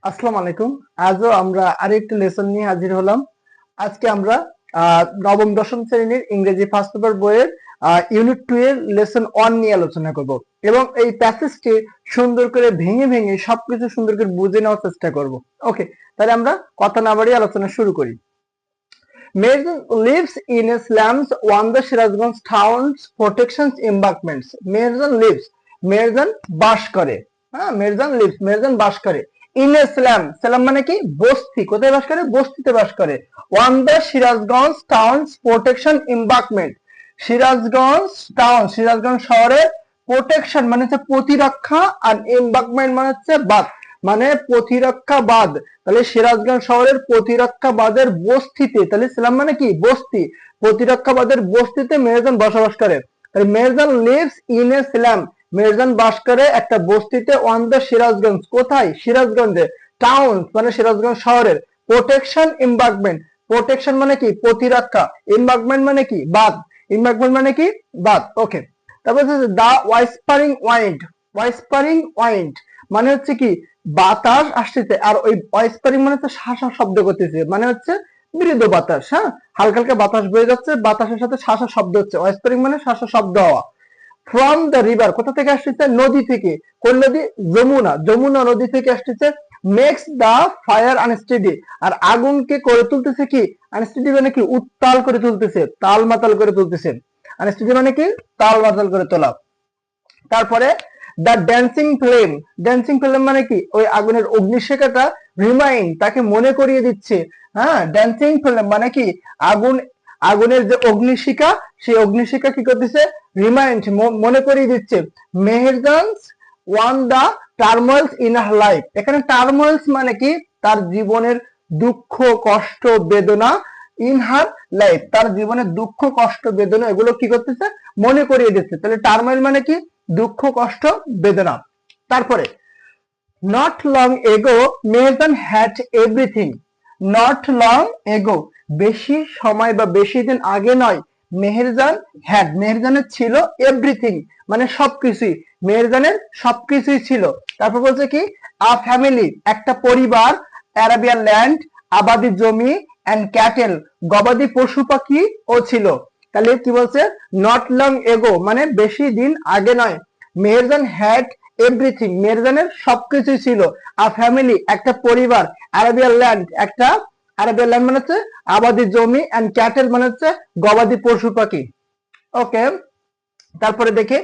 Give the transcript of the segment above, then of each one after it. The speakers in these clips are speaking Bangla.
আসসালামু আলাইকুম। আজও আমরা আরেকটি লেসন নিয়ে হাজির হলাম। আজকে আমরা নবম দশম শ্রেণীর ইংরেজি ফার্স্ট পেপার বইয়ের ইউনিট 2 এর লেসন 1 নিয়ে আলোচনা করব এবং এই প্যাসেজটি সুন্দর করে ভেঙে ভেঙে সবকিছু সুন্দর করে বুঝে নেওয়ার চেষ্টা করব। ওকে, তাহলে আমরা কথা না বাড়িয়ে আলোচনা শুরু করি। Merzan lives in a slums on the Shirazganj town's protection embankments. Merzan বাস করে। হ্যাঁ, মেরজান বাস করে। ইন এ স্ল্যাম, স্ল্যাম মানে কি? বস্তি। কোথায় বাস করে? বস্তিতে বাস করে। On the Sirajganj towns protection embankment, Sirajganj শহরের প্রোটেকশন মানে হচ্ছে প্রতিরক্ষা, আর এম্বাঙ্কমেন্ট মানে হচ্ছে বাঁধ, মানে প্রতিরক্ষা বাঁধ। তাহলে সিরাজগঞ্জ শহরের প্রতিরক্ষা বাঁধের বস্তিতে, তাহলে ইসলাম মানে কি? বস্তি। প্রতিরক্ষা বাঁধের বস্তিতে মেরজান বসবাস করে। তাহলে মেরজান লিভস ইন এ স্ল্যাম, মেরজান বাস করে একটা বস্তিতে। অন দ্য সিরাজগঞ্জ, কোথায়? সিরাজগঞ্জে। টাউন মানে সিরাজগঞ্জ শহরের। প্রোটেকশন এম্বাঙ্কমেন্ট, প্রোটেকশন মানে কি? প্রতিরক্ষা। এম্বাঙ্কমেন্ট মানে কি? বাঁধ। এম্বাঙ্কমেন্ট মানে কি? বাঁধ। ওকে, তারপর হচ্ছে দা ওয়াইসপারিং ওয়াইন্ড মানে হচ্ছে কি? বাতাস আসতেছে। আর ওই ওয়াইসপারিং মানে হচ্ছে শাসা শব্দ করতেছে, মানে হচ্ছে মৃদু বাতাস। হ্যাঁ, হালকা হালকা বাতাস বয়ে যাচ্ছে, বাতাসের সাথে শাসা শব্দ হচ্ছে। ওয়াইসপারিং মানে শাসা শব্দ হওয়া। ফ্রম দ্য রিভার, কোথা থেকে আসতেছে? নদী থেকে। কোন নদী? যমুনা নদী থেকে আসতেছে। মেক্স দা ফায়ার আনস্টেডি, আর আগুনকে করে তুলতেছে কি? আনস্টেডি মানে কি? উত্তাল করে তুলতেছে, তাল মাতাল করে তুলতেছে। আনস্টেডি মানে কি? তাল মাতাল করে তোলা। তারপরে দ্য ড্যান্সিং ফ্লেম মানে কি? ওই আগুনের অগ্নিশিখাটা রিমাইন্ড, তাকে মনে করিয়ে দিচ্ছে। হ্যাঁ, ড্যান্সিং ফ্লেম মানে কি? আগুনের যে অগ্নিশিখা, সেই অগ্নিশিখা কি করতেছে? রিমাইন্ড, মনে করিয়ে দিচ্ছে। Meherjan's one the turmoils in her life, এখানে টার্মোইলস মানে কি? তার জীবনের দুঃখ কষ্ট বেদনা। ইন হার লাইফ, তার জীবনের দুঃখ কষ্ট বেদনা এগুলো কি করতেছে? মনে করিয়ে দিচ্ছে। তাহলে টার্মোইল মানে কি? দুঃখ কষ্ট বেদনা। তারপরে not long ago Mehjan had everything. Not long ago, বেশি সময় বা বেশি দিন আগে নয়। মেহেরজানের ছিল এভরিথিং মানে সবকিছুই। মেহেরজানের সবকিছুই ছিল। তারপর বলছে কি? আ ফ্যামিলি, একটা পরিবার। অ্যারাবিয়ান ল্যান্ড, আবাদি জমি। অ্যান্ড ক্যাটেল, গবাদি পশু পাখি ও ছিল। তাহলে কি বলছে? নট লং এগো মানে বেশি দিন আগে নয়। মেহেরজান হ্যাড এভরিথিং, মেহেরজানের সবকিছুই ছিল। আ ফ্যামিলি, একটা পরিবার। আরাবিয়ান ল্যান্ড, একটা আরাবিয়ান ল্যান্ড মানে হচ্ছে আবাদি জমি। অ্যান্ড ক্যাটেল মানে হচ্ছে গবাদি পশু পাখি। ওকে, তারপরে দেখে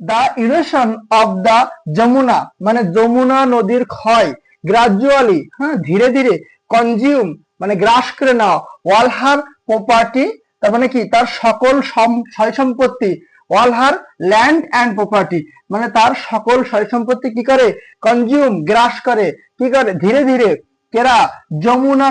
the erosion of the Jamuna মানে যমুনা নদীর ক্ষয়। গ্রাজুয়ালি, হ্যাঁ, ধীরে ধীরে। কনজিউম মানে গ্রাস করে নেওয়া। অল হার প্রপার্টি, তার মানে কি? তার সকল সয় সম্পত্তি। All her land and property মানে তার সকল সয় সম্পত্তি কি করে? কনজিউম, গ্রাস করে। কি করে? ধীরে ধীরে। কেরা? যমুনা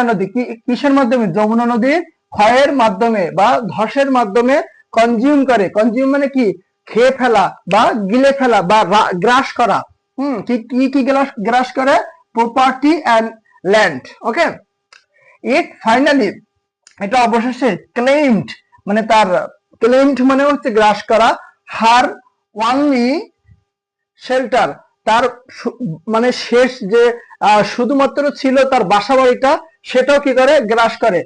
নদী কিসের মাধ্যমে? যমুনা নদীর ক্ষয়ের মাধ্যমে বা ধসের মাধ্যমে কনজিউম করে। কনজিউম মানে কি? খেয়ে ফেলা বা গিলে ফেলা বা গ্রাস করা। কি কি কি গ্রাস করে? Property and land. Okay, it finally, এটা অবশেষে। ক্লেইমড মানে তার, ক্লেইমড মানে হচ্ছে গ্রাস করা। হার ওয়ানলি শেল্টার, তার মানে শেষ যে শুধুমাত্র ছিল তার বাসা বাড়িটা, সেটাও কি করে? গ্রাস করে।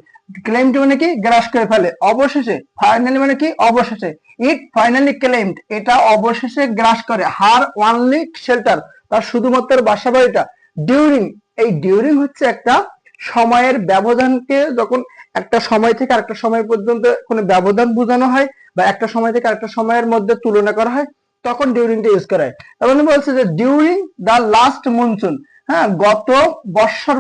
ক্লেইমড মানে কি? গ্রাস করে ফেলে। অবশেষে, ফাইনালি মানে কি? অবশেষে। ইট ফাইনালি ক্লেইমড, এটা অবশেষে গ্রাস করে। হার ওয়ানলি শেল্টার, তার শুধুমাত্র বাসা বাড়িটা। ডিউরিং, এই ডিউরিং হচ্ছে একটা সময়ের ব্যবধানকে, যখন একটা সময় থেকে আরেকটা সময় পর্যন্ত কোনো ব্যবধান বোঝানো হয় বা একটা সময় থেকে আরেকটা সময়ের মধ্যে তুলনা করা হয়, তখন ডিউরিংটা ইউজ করা হয়। তার মানে বলছে যে ডিউরিং দ্য লাস্ট মনসুন, হ্যাঁ, গত বর্ষার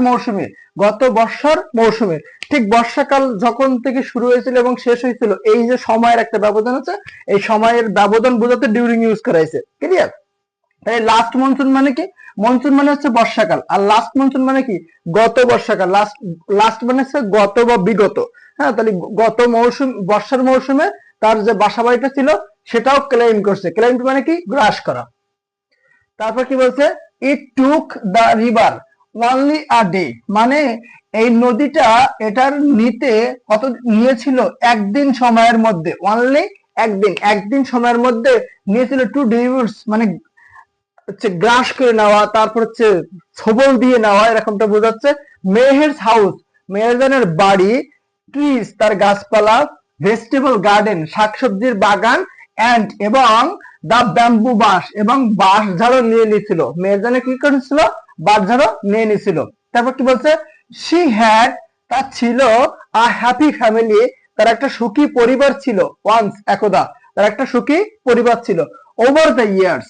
মৌসুমে, ঠিক বর্ষাকাল যখন থেকে শুরু হয়েছিল এবং শেষ হয়েছিল, এই যে সময়ের একটা ব্যবধান আছে, এই সময়ের ব্যবধান বোঝাতে ডিউরিং ইউজ করা হয়েছে। ক্লিয়ার? তাই লাস্ট মনসুন মানে কি? মনসুন মানে হচ্ছে বর্ষাকাল, আর লাস্ট মনসুন মানে কি? গত বর্ষাকাল। লাস্ট মানে হচ্ছে গত বা বিগত। হ্যাঁ, তাহলে গত মৌসুম, বর্ষার মৌসুমে তার যে বাসা বাড়িটা ছিল সেটাও ক্লেম করছে। ক্লেম মানে কি? গ্রাস করা। তারপর কি বলছে? It took the river only a day, মানে এই নদীটা এটার নিতে কত নিয়েছিল? একদিন সময়ের মধ্যে। অনলি একদিন সময়ের মধ্যে নিয়েছিল। টু ডিউটস মানে হচ্ছে গ্রাস করে নেওয়া, তারপর হচ্ছে ছবল দিয়ে নেওয়া, এরকমটা বোঝাচ্ছে। মেহেরস হাউস, মেহেরজানের বাড়ি। ট্রিজ, তার গাছপালা। ভেজিটেবল গার্ডেন, শাকসবজির বাগান। অ্যান্ড, এবং দা ব্যাম্বু বাঁশ, এবং বাঁশ ঝাড়ও নিয়ে নিয়েছিল। মেহেরজানে কি করেছিল? বাঁশ ঝাড়ও নিয়ে নিয়েছিল। তারপর কি বলছে? শি হ্যাড, তার ছিল। আ হ্যাপি ফ্যামিলি, তার একটা সুখী পরিবার ছিল। ওয়ান্স, একদা, তার একটা সুখী পরিবার ছিল। Over the years,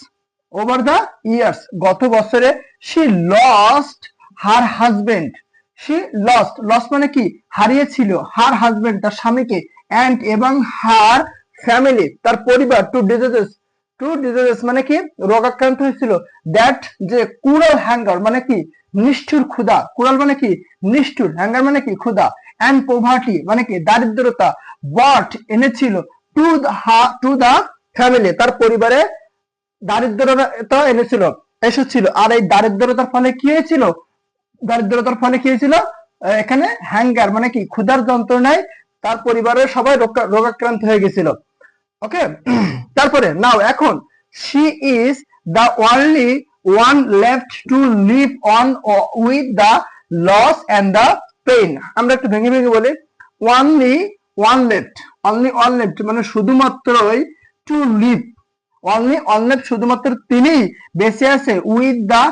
over the years, গত বছরে। She lost her husband, she lost, lost মানে কি? হারিয়েছিল। হার হাজবেন্ড, তার স্বামীকে। অ্যান্ড, এবং হার ফ্যামিলি, তার পরিবার। টু ডিজিজেস, টু ডিজিজেস মানে কি? রোগাক্রান্ত হয়েছিল। দ্যাট, যে কুরাল হ্যাঙ্গার মানে কি? নিষ্ঠুর ক্ষুধা। কুরাল মানে কি? নিষ্ঠুর। হ্যাঙ্গার মানে কি? ক্ষুধা। অ্যান্ড পোভার্টি মানে কি? দারিদ্রতা। বট, এনেছিল। টু দা ফ্যামিলি, তার পরিবারে দারিদ্রতা এনেছিল, এসেছিল। আর এই দারিদ্রতার ফলে কি হয়েছিল? দারিদ্রতার ফলে কি হয়েছিল? এখানে হ্যাঙ্গার মানে কি? ক্ষুধার যন্ত্রণায় তার পরিবারের সবাই রোগাক্রান্ত হয়ে গেছিল। ওকে। তারপরে নাও, এখন, she is the only one left to live on with the loss and the pain. আমরা একটু ভেঙে ভেঙে বলি। Only one left, only one left মানে শুধুমাত্রই। To live, only one left শুধুমাত্র তিনি বেঁচে আছে। উইথ দ্য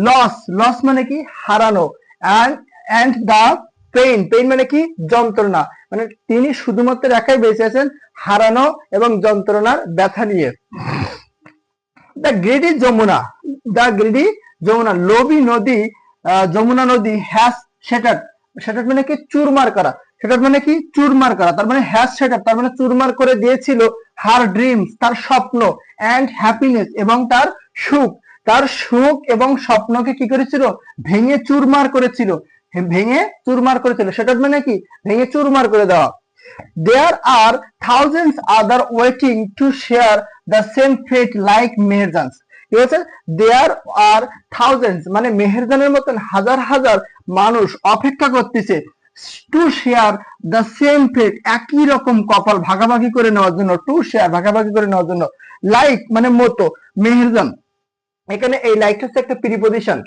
লস, লস মানে কি? হারানো। অ্যান্ড দ্য পেইন, পেইন মানে কি? যন্ত্রণা। মানে তিনি শুধুমাত্র একাই বেঁচে আছেন হারানো এবং যন্ত্রণার ব্যথা নিয়ে। The greedy Jamuna, the greedy Jamuna, লোভী নদী, যমুনা নদী। হ্যাজ শেটার্ড, শেটার্ড মানে কি? চুরমার করা। শেটার্ড মানে কি? চুরমার করা। তার মানে হ্যাজ শেটার্ড, তার মানে চুরমার করে দিয়েছিল। হার ড্রিমস, তার স্বপ্ন। অ্যান্ড হ্যাপিনেস, এবং তার সুখ। তার সুখ এবং স্বপ্নকে কি করেছিল? ভেঙে চুরমার করেছিল। ভেঙে চুরমার করেছিল। শেটার্ড মানে কি? ভেঙে চুরমার করে দেওয়া। There are thousands other waiting to share the same fate like Meherjan's. কি বলছে? There are thousands মানে মেহেরজানের মতন হাজার হাজার মানুষ অপেক্ষা করতেছে টু শেয়ার দ্য সেম ফেট, একই রকম কপাল ভাগাভাগি করে নেওয়ার জন্য। টু শেয়ার, ভাগাভাগি করে নেওয়ার জন্য। লাইক মানে মতো, মেহেরজান, এখানে এই লাইকটা হচ্ছে একটা প্রিপজিশন।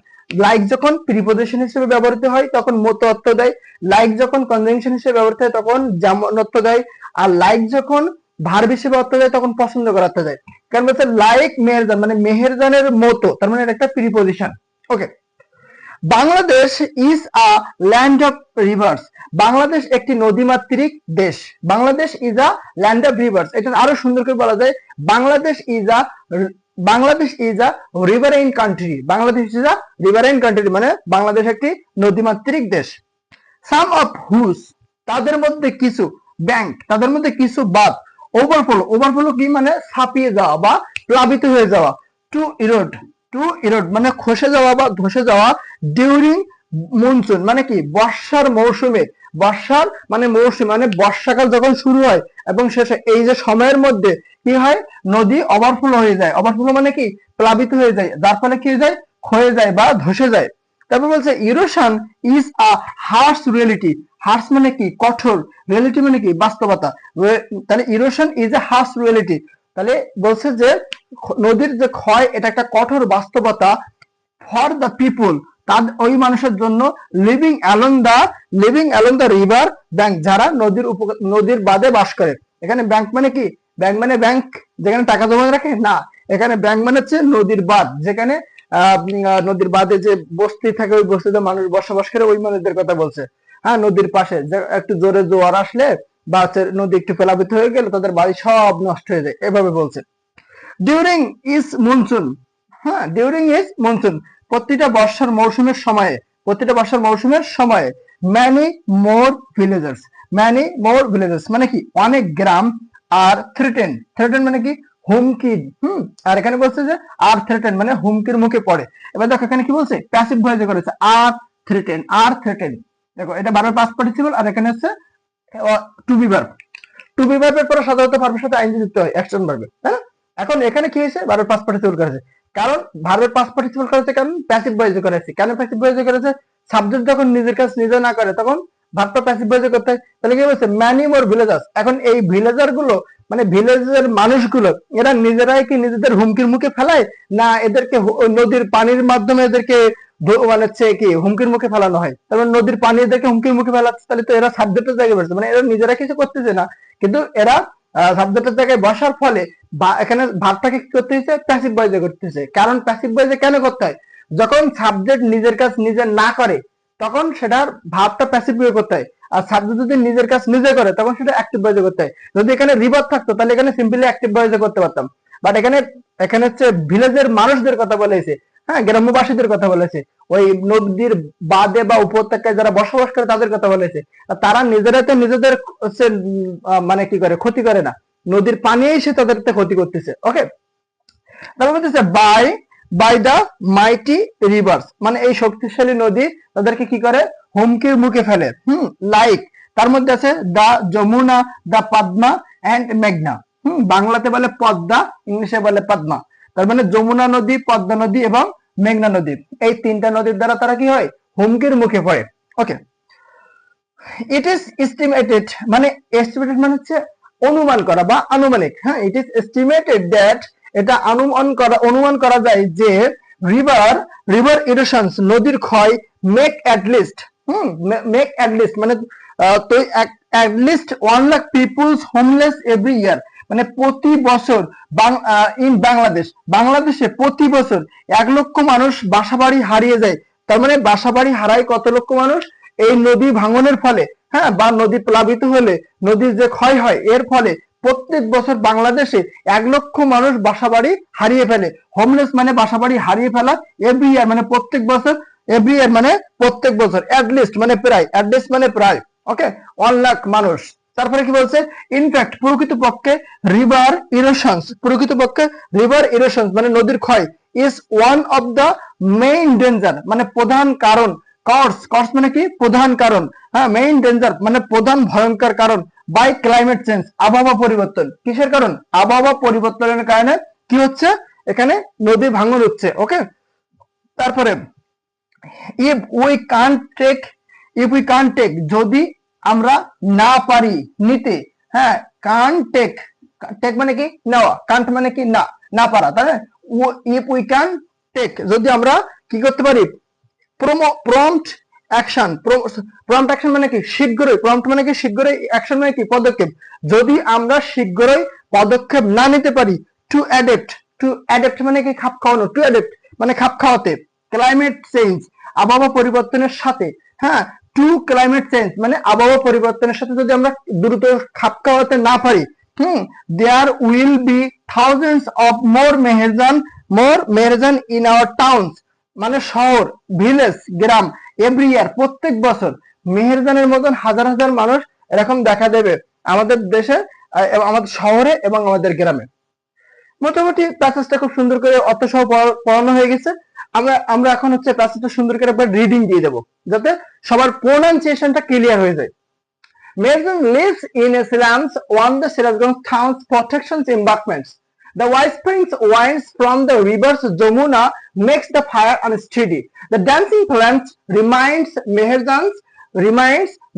লাইক যখন প্রিপজিশন হিসেবে ব্যবহৃত হয় তখন মত অর্থ দেয়। লাইক যখন কনজাংশন হিসেবে ব্যবহৃত হয় তখন যেমন অর্থ দেয়। আর লাইক যখন ভার্ব হিসেবে অর্থ দেয় তখন পছন্দ করা অর্থ দেয়। কারণ বলছে লাইক মেহেরজান মানে মেহেরজানের মতো, তার মানে এটা একটা preposition. Okay. Bangladesh is a land of rivers, Bangladesh একটি নদীমাতৃক দেশ। Bangladesh is a land of rivers, এটা আরো সুন্দর করে বলা যায় Bangladesh is a, Bangladesh is a riverine country. Bangladesh is a riverine country মানে বাংলাদেশ একটি নদীমাতৃক দেশ। সাম অফ হুস, তাদের মধ্যে কিছু। ব্যাংক, তাদের মধ্যে কিছু বাদ। ওভারফ্লো, ওভারফ্লো কি মানে? ছাপিয়ে যাওয়া বা প্লাবিত হয়ে যাওয়া। টু ইরোড, টু ইরোড মানে খসে যাওয়া বা ধসে যাওয়া। ডিউরিং মনসুন মানে কি? বর্ষার মৌসুমে। বর্ষার মানে মৌসুম মানে বর্ষাকাল যখন শুরু হয় এবং শেষে, এই যে সময়ের মধ্যে কি হয়? নদী ওভারফ্লো হয়ে যায়। ওভারফ্লো মানে কি? প্লাবিত হয়ে যায়, যার ফলে কি হয়ে যায়? ক্ষয়ে যায় বা ধসে যায়। তারপর বলছে erosion is a harsh reality. Harsh মানে কি? কঠোর। রিয়েলিটি মানে কি? বাস্তবতা। তাহলে erosion is a harsh reality, তাহলে বলছে যে নদীর যে ক্ষয় এটা একটা কঠোর বাস্তবতা। ফর দ্য পিপুল, তাদের ওই মানুষের জন্য। Living along the river bank, যারা নদীর বাদে বাস করে। এখানে ব্যাংক মানে কি? ব্যাংক মানে ব্যাংক যেখানে টাকা জমা রাখে না, এখানে ব্যাংক মানে হচ্ছে নদীর বাদ, যেখানে নদীর বাদে যে বস্তি থাকে ওই বস্তিতে মানুষ বসবাস করে, ওই মানুষদের কথা বলছে। হ্যাঁ, নদীর পাশে একটু জোরে জোয়ার আসলে বা নদী একটু প্লাবিত হয়ে গেলে তাদের বাড়ি সব নষ্ট হয়ে যায়, এভাবে বলছে। ডিউরিং ইজ মনসুন, হ্যাঁ, ডিউরিং ইজ মনসুন প্রতিটা বর্ষার মৌসুমের সময়ে, প্রতিটা বর্ষার মৌসুমের সময়ে। Many more villagers, many more villagers মানে কি? অনেক গ্রাম। আর থ্রেটেন, থ্রেটেন মানে কি? হুমকি। আর এখানে বলছে যে আর থ্রেটেন মানে হুমকির মুখে পড়ে। এবার দেখো এখানে কি বলছে? প্যাসিভ ভয়েসে করেছে আর থ্রেটেন, আর থ্রেটেন। দেখো এটা ভার্বের পাস্ট পার্টিসিপল আর এখানে হচ্ছে to be verb. To be ভার্বের পরে সাধারণত ভার্বের সাথে আইনজি যুক্ত হয়, অ্যাকশন ভার্বে, তাই না? এখন এখানে কি হয়েছে? ভার্বের পাস্ট পার্টিসিপল করেছে, কারণ ভার্বের পাস্ট পার্টিসিপল করেছে কারণ প্যাসিভ ভয়েসে করেছে। কেন প্যাসিভ ভয়েসে করেছে? সাবজেক্ট যখন নিজের কাজ নিজে না করে তখন ভার্বটা প্যাসিভ ভয়েসে করতে হয়। তাহলে কি বলছে? Many more villagers. এখন এই ভিলেজার গুলো মানে ভিলেজের মানুষগুলো এরা নিজেরাই কি নিজেদের হুমকির মুখে ফেলায়, না এদেরকে নদীর পানির মাধ্যমে এদেরকে মানে হচ্ছে কি হুমকির মুখে ফেলানো হয়? তার মানে নদীর পানি এদেরকে হুমকির মুখে ফেলাচ্ছে, তাহলে তো এরা সাবজেক্টের জায়গায় বসছে, মানে এরা নিজেরা কিছু করতেছে না, কিন্তু এরা সাবজেক্টের জায়গায় বসার ফলে এখানে ভাবটাকে কি করতে হচ্ছে, প্যাসিভ ভয়েসে করতেছে। কারণ প্যাসিভ ভয়েসে কেন করতে হয়? যখন সাবজেক্ট নিজের কাজ নিজে না করে তখন সেটার ভাবটা প্যাসিভ ভয়েসে করতে হয়, আর সাবজেক্ট যদি নিজের কাজ নিজে করে তখন সেটা অ্যাক্টিভ ভয়েসে করতে হয়। যদি এখানে রিভার থাকতো তাহলে এখানে সিম্পলি অ্যাক্টিভ ভয়েসে করতে পারতাম, বাট এখানে এখানে হচ্ছে ভিলেজের মানুষদের কথা বলেছে, হ্যাঁ, গ্রামবাসীদের কথা বলেছে, ওই নদীর বাদে বা উপত্যকায় যারা বসবাস করে তাদের কথা বলেছে। তারা নিজেরা তো নিজেদের হচ্ছে মানে কি করে ক্ষতি করে না, নদীর পানি এসে তাদের ক্ষতি করতেছে। ওকে, তারপর বলতেছে by by the mighty rivers, মানে এই শক্তিশালী নদী তাদেরকে কি করে, হুমকির মুখে ফেলে। লাইক তার মধ্যে আছে দা যমুনা, দা পদ্মা এন্ড মেঘনা। বাংলাতে বলে পদ্মা, ইংলিশে বলে পদ্মা। তার মানে যমুনা নদী, পদ্মা নদী এবং মেঘনা নদী, এই তিনটা নদীর দ্বারা তারা কি হয়, হুমকির মুখে পড়ে। ওকে, ইট ইজ এস্টিমেটেড, মানে এস্টিমেটেড মানে হচ্ছে অনুমান করা বা আনুমানিক। হ্যাঁ, ইট ইজ এস্টিমেটেড দ্যাট, এটা অনুমান করা যায় যে রিভার ইরোশনস, নদীর ক্ষয়, মেক অ্যাট লিস্ট মানে তো at least 1 lakh peoples homeless every year, মানে প্রতি বছর ইন বাংলাদেশে প্রতি বছর 1 লক্ষ মানুষ বাসাবাড়ি হারিয়ে যায়। তার মানে বাসাবাড়ি হারায় কত লক্ষ মানুষ, এই নদী ভাঙনের ফলে, হ্যাঁ, বা নদী প্লাবিত হলে নদীর যে ক্ষয় হয় এর ফলে প্রত্যেক বছর বাংলাদেশে 1 লক্ষ মানুষ বাসাবাড়ি হারিয়ে ফেলে। হোমলেস মানে বাসাবাড়ি হারিয়ে ফেলা, এভরি ইয়ার মানে প্রত্যেক বছর, এভরি ইয়ার মানে প্রত্যেক বছর, অ্যাটলিস্ট মানে প্রায়, অ্যাটলিস্ট মানে প্রায়। ওকে, 1 লাখ মানুষ। তারপরে কি বলছে, ইনফ্যাক্ট প্রকৃতপক্ষে রিভার ইরোশনস মানে নদীর ক্ষয় is one of the main danger, মানে প্রধান কারণ, কজ মানে কি প্রধান কারণ, হ্যাঁ, মেইন ডেঞ্জার মানে প্রধান ভয়ঙ্কর কারণ, বাই ক্লাইমেট চেঞ্জ, আবহাওয়া পরিবর্তন। কিসের কারণ? আবহাওয়া পরিবর্তনের কারণে কি হচ্ছে, এখানে নদী ভাঙন হচ্ছে। ওকে, তারপরে if we can't take, যদি আমরা না পারি নিতে, হ্যাঁ, can't take মানে কি নেওয়া, can't মানে কি না, না পারা, তাই না? if we can take, যদি আমরা কি করতে পারি, prompt action মানে কি শীঘ্রই, prompt মানে কি শীঘ্রই, action মানে কি পদক্ষেপ, যদি আমরা শীঘ্রই পদক্ষেপ না নিতে পারি, to adapt মানে কি খাপ খাওয়ানো, to adapt মানে খাপ খাওয়াতে, ক্লাইমেট চেঞ্জ আবহাওয়া পরিবর্তনের সাথে, হ্যাঁ, টু ক্লাইমেট চেঞ্জ মানে আবহাওয়া পরিবর্তনের সাথে যদি আমরা দ্রুত খাপ খাওয়াতে না পারি, there will be thousands of more মেহেরজান ইন আওয়ার টাউনস, মানে শহর, ভিলেজ, গ্রাম, এভরি ইয়ার প্রত্যেক বছর মেহেরজানের মতন হাজার হাজার মানুষ এরকম দেখা দেবে আমাদের দেশে, আমাদের শহরে এবং আমাদের গ্রামে। মোটামুটি প্যাসেজটা খুব সুন্দর করে অর্থ সহ পড়ানো হয়ে গেছে। আমরা এখন হচ্ছে প্যাসেজটা সুন্দর করে একবার রিডিং দিয়ে দেবো যাতে সবার প্রোনাউন্সিয়েশনটা ক্লিয়ার হয়ে যায়। Meherjan lives in slums on the Sirajganj town's protections embankments. The whispering winds from the rivers Jamuna makes the fire unsteady. The dancing plants reminds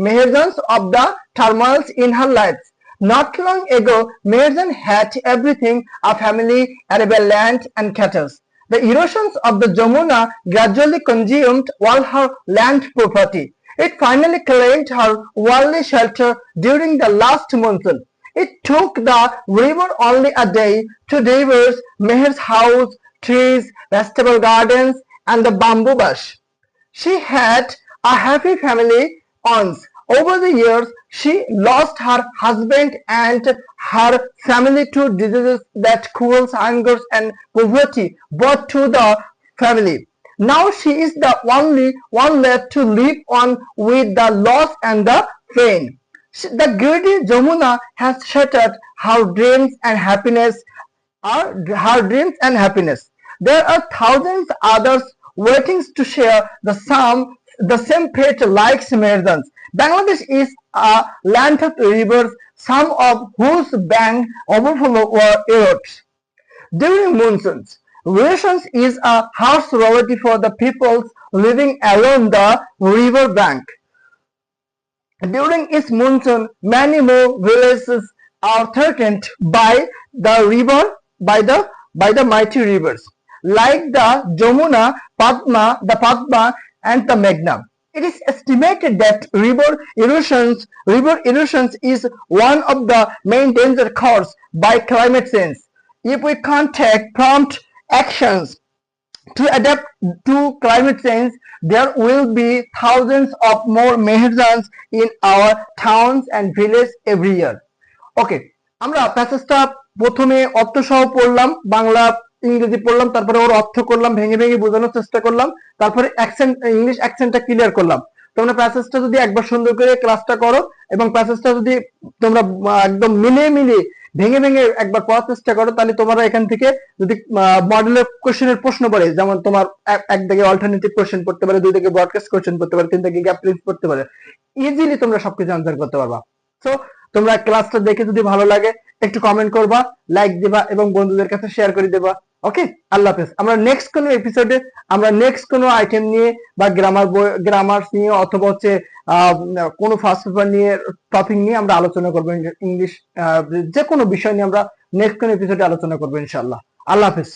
Meherjans of the turmoils in her life. Not long ago, Meherjan had everything: a family, arable land, and cattle. The erosions of the Jamuna gradually consumed all her land property. It finally claimed her worldly shelter during the last monsoon. It took the river only a day to devour Meher's house, trees, vegetable gardens, and the bamboo bush. She had a happy family once. Over the years, she lost her husband and her family to diseases that cruels hunger and poverty brought to the family. Now she is the only one left to live on with the loss and the pain. The greedy Jamuna has shattered her dreams and happiness. There are thousands others waiting to share the same fate like Meherjans. Bangladesh is a land of rivers, some of whose banks overflow or erode during monsoons. Rations is a harsh reality for the peoples living along the river bank. During its monsoon, many more villages are threatened by the mighty rivers, like the Jamuna, the Padma, and the Meghna. It is estimated that river erosions is one of the main danger caused by climate change. If we can't take prompt actions to adapt to climate change, there will be thousands of more Mahajans in our towns and villages every year. ওকে, আমরা প্যাসেজটা প্রথমে অর্থ সহ পড়লাম, বাংলা ইংরেজি পড়লাম, তারপরে ওর অর্থ করলাম, ভেঙে ভেঙে বোঝানোর চেষ্টা করলাম, তারপরে অ্যাকসেন্ট ইংলিশ অ্যাকসেন্টটা ক্লিয়ার করলাম। তোমরা প্যাসেজটা যদি একবার সুন্দর করে ক্লাসটা করো এবং প্যাসেজটা যদি তোমরা একদম মিলিয়ে ভেঙে ভেঙে একবার পড়ার চেষ্টা করো, তাহলে তোমরা এখান থেকে যদি মডেলের কোশ্চেনের প্রশ্ন পড়ে, যেমন তোমার এক দিকে অল্টারনেটিভ কোশ্চেন পড়তে পারে, দুই দিকে ব্রডকাস্ট কোশ্চেন পড়তে পারে, তিন দিকে গ্যাপ প্রিন্স পড়তে পারে, ইজিলি তোমরা সবকিছু আনসার করতে পারবা। সো তোমরা ক্লাসটা দেখে যদি ভালো লাগে একটু কমেন্ট করবা, লাইক দিবা এবং বন্ধুদের কাছে শেয়ার করে দেবা। ওকে, আল্লাহ হাফেজ। আমরা নেক্সট কোনো এপিসোডে আমরা নেক্সট কোনো আইটেম নিয়ে বা গ্রামার নিয়ে অথবা হচ্ছে কোনো ফার্স্ট পেপার নিয়ে টপিক নিয়ে আমরা আলোচনা করবো, ইংলিশ যে কোনো বিষয় নিয়ে আমরা নেক্সট কোনো এপিসোডে আলোচনা করবো ইনশাআল্লাহ। আল্লাহ হাফেজ।